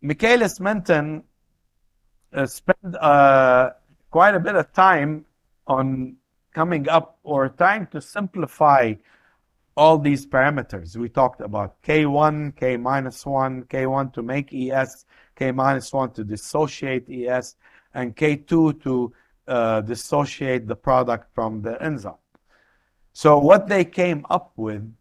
Michaelis-Menten spent quite a bit of time on coming up or trying to simplify all these parameters. We talked about K1, K minus 1, K1 to make ES, K minus 1 to dissociate ES, and K2 to dissociate the product from the enzyme. So what they came up with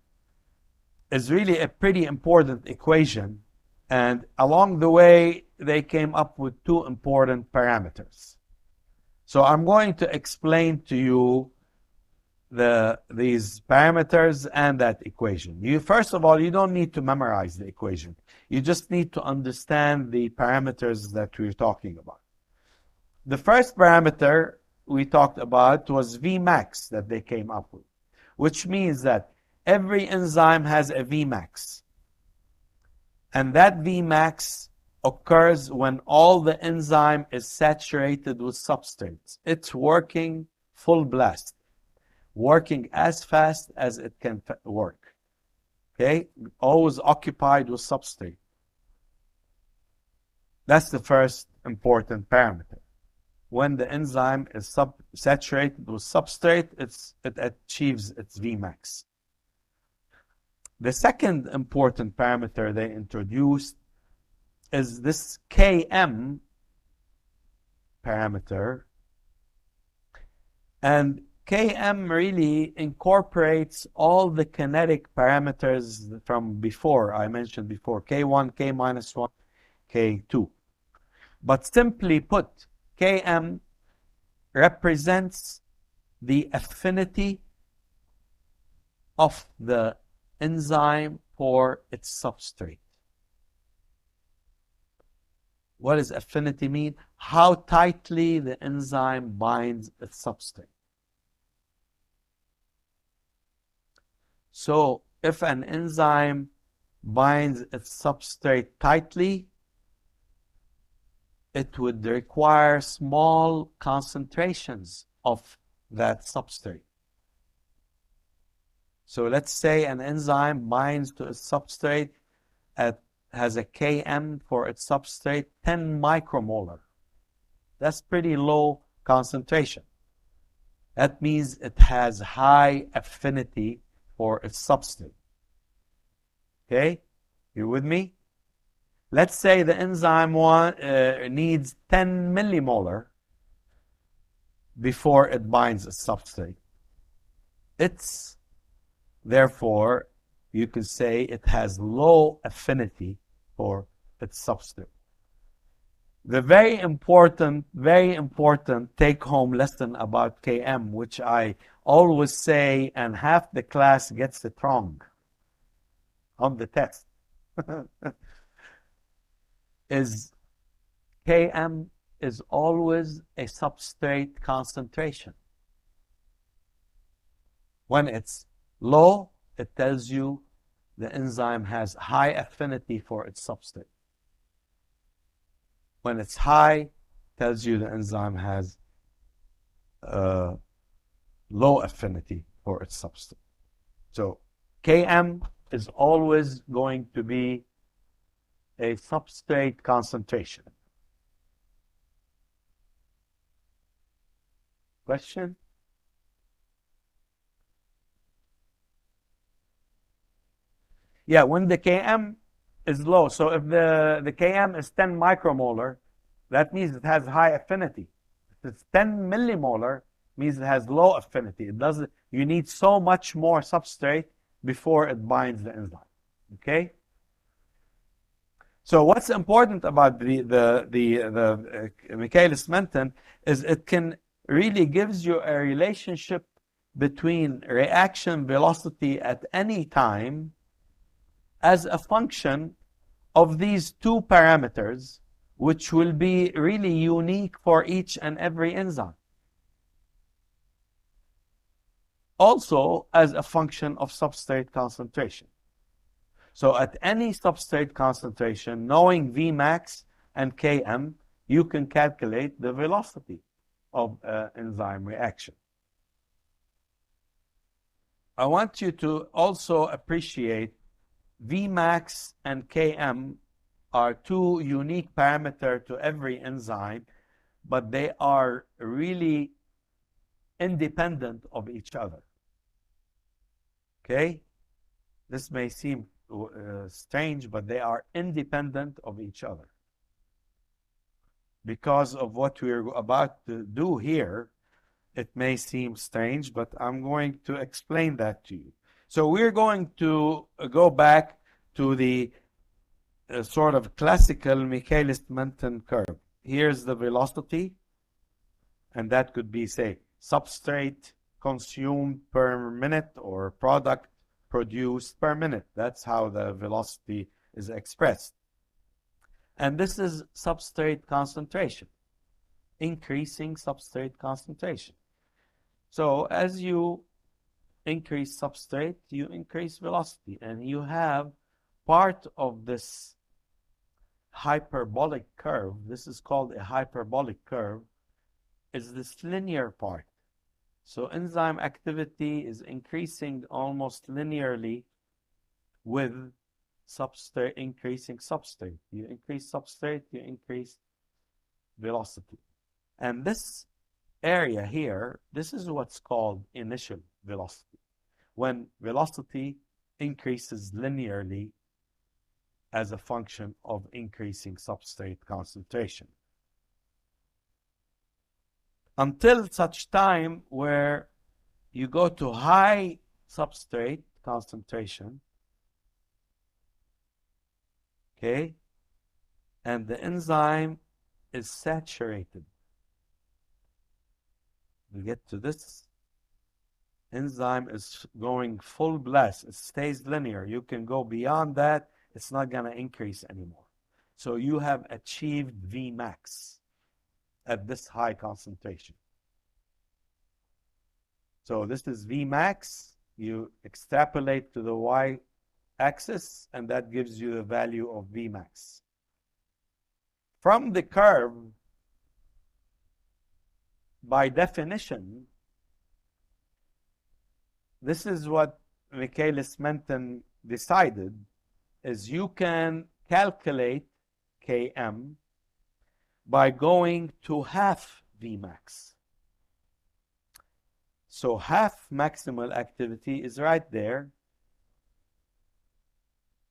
is really a pretty important equation. And along the way, they came up with two important parameters. So I'm going to explain to you these parameters and that equation. First of all, you don't need to memorize the equation. You just need to understand the parameters that we're talking about. The first parameter we talked about was Vmax that they came up with, which means that every enzyme has a Vmax. And that Vmax occurs when all the enzyme is saturated with substrates. It's working full blast, working as fast as it can work. Okay? Always occupied with substrate. That's the first important parameter. When the enzyme is saturated with substrate, it achieves its Vmax. The second important parameter they introduced is this Km parameter. And Km really incorporates all the kinetic parameters from before, I mentioned before, K1, K minus 1, K2. But simply put, Km represents the affinity of the enzyme for its substrate. What does affinity mean? How tightly the enzyme binds its substrate. So if an enzyme binds its substrate tightly, it would require small concentrations of that substrate. So let's say an enzyme binds to its substrate, has a Km for its substrate, 10 micromolar. That's pretty low concentration. That means it has high affinity for its substrate. Okay? You with me? Let's say the enzyme needs 10 millimolar before it binds its substrate. Therefore, you can say it has low affinity for its substrate. The very important take-home lesson about Km, which I always say, and half the class gets it wrong on the test, is Km is always a substrate concentration. When it's low, it tells you the enzyme has high affinity for its substrate. When it's high, it tells you the enzyme has low affinity for its substrate. So Km is always going to be a substrate concentration. Question? Yeah, when the Km is low, so if the Km is 10 micromolar, that means it has high affinity. If it's 10 millimolar, means it has low affinity. You need so much more substrate before it binds the enzyme. Okay? So what's important about the Michaelis-Menten is it can really gives you a relationship between reaction velocity at any time as a function of these two parameters, which will be really unique for each and every enzyme. Also as a function of substrate concentration. So at any substrate concentration, knowing Vmax and Km, you can calculate the velocity of an enzyme reaction. I want you to also appreciate Vmax and Km are two unique parameters to every enzyme, but they are really independent of each other. Okay? This may seem strange, but they are independent of each other. Because of what we're about to do here, it may seem strange, but I'm going to explain that to you. So we're going to go back to the sort of classical Michaelis-Menten curve. Here's the velocity, and that could be, say, substrate consumed per minute or product produced per minute. That's how the velocity is expressed. And this is substrate concentration, increasing substrate concentration. So as you increase substrate, you increase velocity, and you have part of this hyperbolic curve. This is called a hyperbolic curve, is this linear part. So enzyme activity is increasing almost linearly with substrate, increasing substrate. You increase substrate, you increase velocity. And this area here, this is what's called initial velocity. When velocity increases linearly as a function of increasing substrate concentration. Until such time where you go to high substrate concentration, okay, and the enzyme is saturated. We get to this, enzyme is going full blast, it stays linear. You can go beyond that, it's not going to increase anymore. So you have achieved Vmax at this high concentration. So this is Vmax. You extrapolate to the y-axis, and that gives you the value of Vmax. From the curve, by definition, this is what Michaelis-Menten decided, is you can calculate Km by going to half Vmax. So half maximal activity is right there.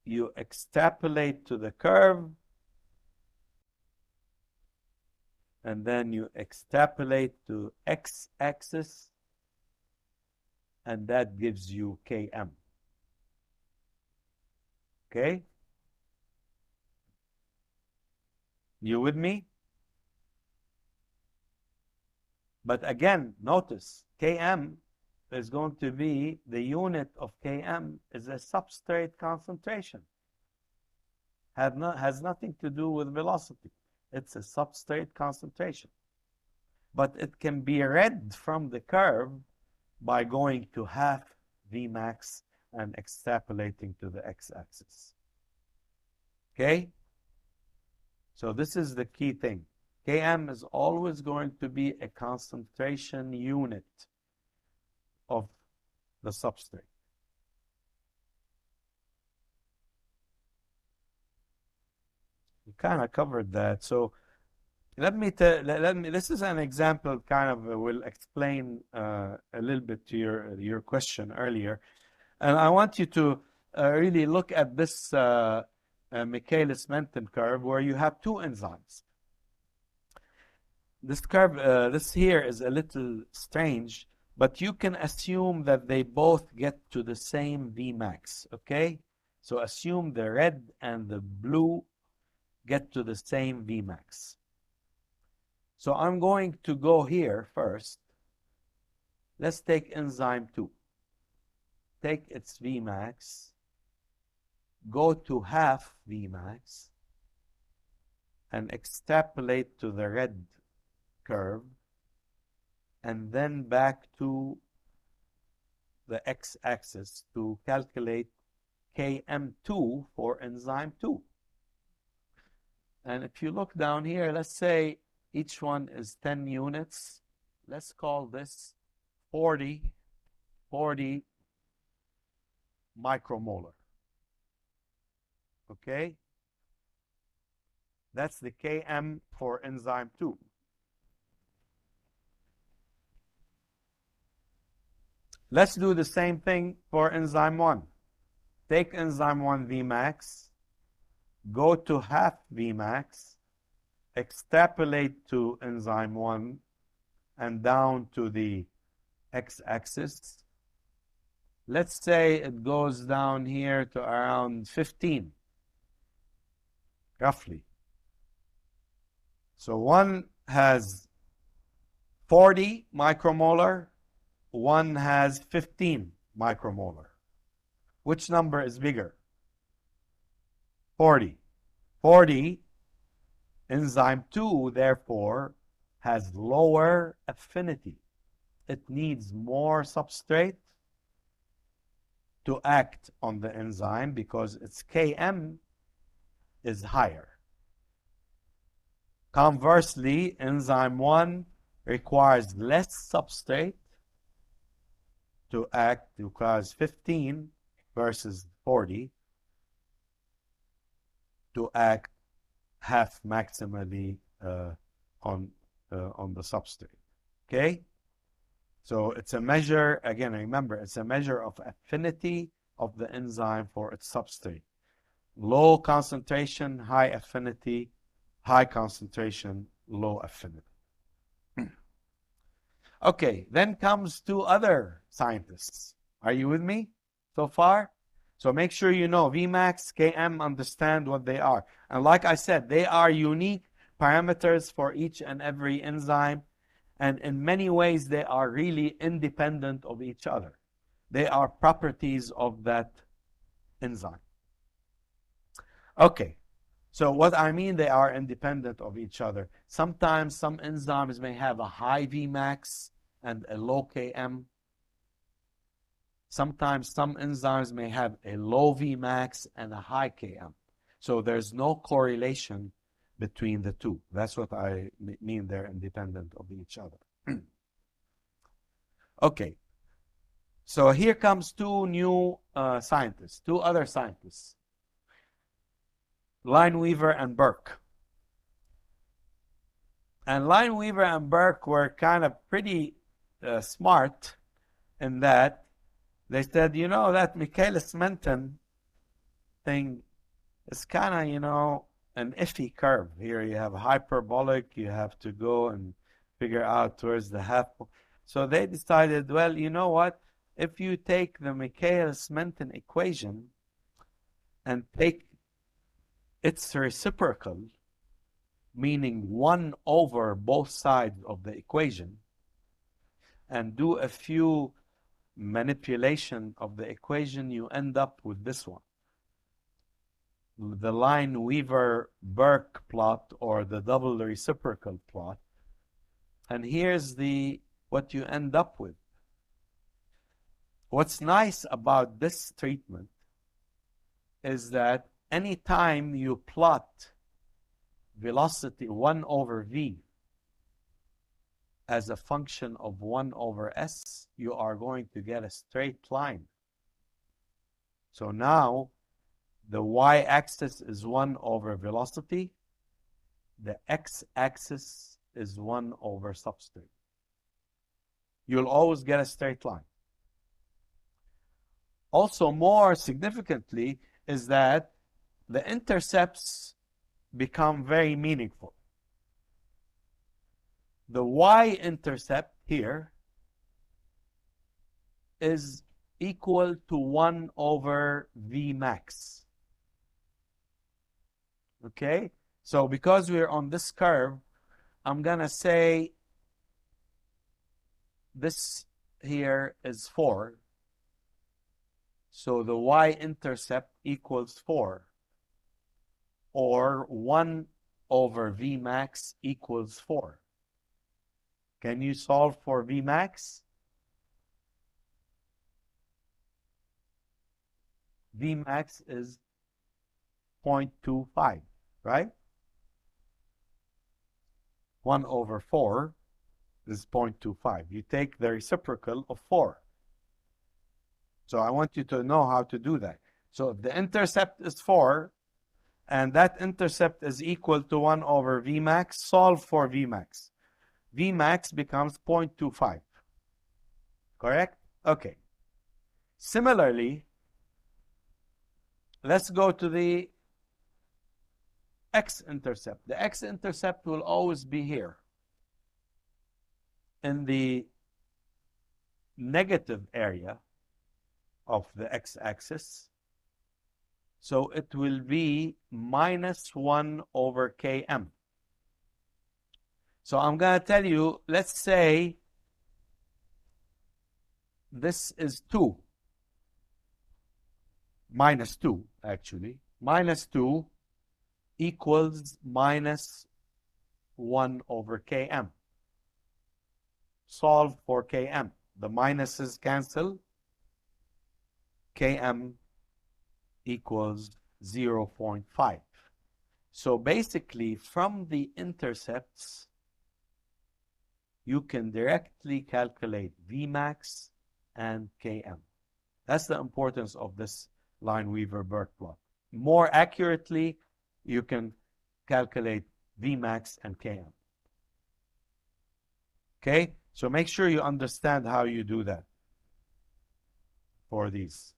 You extrapolate to the curve, and then you extrapolate to x-axis, and that gives you Km. Okay? You with me? But again, notice, Km is going to be, the unit of Km is a substrate concentration. Has nothing to do with velocity. It's a substrate concentration. But it can be read from the curve by going to half Vmax and extrapolating to the x-axis. Okay? So this is the key thing. Km is always going to be a concentration unit of the substrate. We kind of covered that. So this is an example, kind of will explain a little bit to your question earlier. And I want you to really look at this Michaelis-Menten curve where you have two enzymes. This curve, this here is a little strange, but you can assume that they both get to the same Vmax, okay? So assume the red and the blue get to the same Vmax. So I'm going to go here first. Let's take enzyme 2. Take its Vmax, go to half Vmax, and extrapolate to the red curve, and then back to the x-axis to calculate Km2 for enzyme 2. And if you look down here, let's say each one is 10 units. Let's call this 40 micromolar. Okay? That's the Km for enzyme 2. Let's do the same thing for enzyme 1. Take enzyme 1 Vmax, go to half Vmax, extrapolate to enzyme 1 and down to the x-axis. Let's say it goes down here to around 15, roughly. So one has 40 micromolar, one has 15 micromolar. Which number is bigger? 40. 40, enzyme 2, therefore, has lower affinity. It needs more substrate to act on the enzyme because its Km is higher. Conversely, enzyme 1 requires less substrate to act, requires 15 versus 40 to act half maximally on the substrate. Okay? So it's a measure, again, remember, it's a measure of affinity of the enzyme for its substrate. Low concentration, high affinity, high concentration, low affinity. Okay, then comes two other scientists. Are you with me so far? So make sure you know Vmax, Km, understand what they are. And like I said, they are unique parameters for each and every enzyme. And in many ways, they are really independent of each other. They are properties of that enzyme. Okay, so what I mean, they are independent of each other. Sometimes some enzymes may have a high Vmax and a low Km. Sometimes some enzymes may have a low Vmax and a high Km. So there's no correlation between the two. That's what I mean, they're independent of each other. Okay, so here comes two new scientists, two other scientists, Lineweaver and Burk. And Lineweaver and Burk were kind of pretty smart in that they said, you know, that Michaelis-Menten thing is kind of, you know, an iffy curve. Here you have hyperbolic, you have to go and figure out where's the half. So they decided, well, you know what? If you take the Michaelis-Menten equation and take its reciprocal, meaning 1 over both sides of the equation, and do a few manipulation of the equation, you end up with this one. The Lineweaver-Burk plot, or the double reciprocal plot. And here's what you end up with. What's nice about this treatment is that anytime you plot velocity 1 over v as a function of 1 over s, you are going to get a straight line. So now the y-axis is 1 over velocity. The x-axis is 1 over substrate. You'll always get a straight line. Also, more significantly, is that the intercepts become very meaningful. The y-intercept here is equal to 1 over Vmax. Okay? So because we're on this curve, I'm going to say this here is 4. So the y-intercept equals 4. Or 1 over Vmax equals 4. Can you solve for Vmax? Vmax is 0.25, right? 1 over 4 is 0.25. You take the reciprocal of 4. So I want you to know how to do that. So if the intercept is 4 and that intercept is equal to 1 over Vmax. Solve for Vmax. Vmax becomes 0.25. Correct? Okay. Similarly, let's go to the x-intercept. The x-intercept will always be here in the negative area of the x-axis. So it will be minus 1 over Km. So I'm going to tell you, let's say this is 2. Minus 2, actually. Minus 2 equals minus 1 over Km. Solve for Km. The minuses cancel. Km equals 0.5. So basically, from the intercepts, you can directly calculate Vmax and Km. That's the importance of this Lineweaver-Burk plot. More accurately, you can calculate Vmax and Km. Okay? So make sure you understand how you do that for these.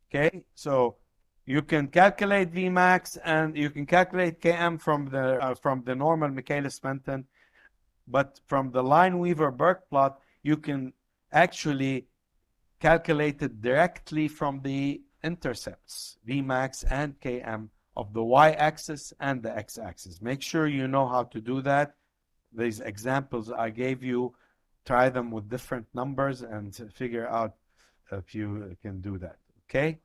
Okay? So you can calculate Vmax and you can calculate Km from the normal Michaelis-Menten, but from the Lineweaver-Burk plot, you can actually calculate it directly from the intercepts, Vmax and Km, of the y-axis and the x-axis. Make sure you know how to do that. These examples I gave you, try them with different numbers and figure out if you can do that. Okay?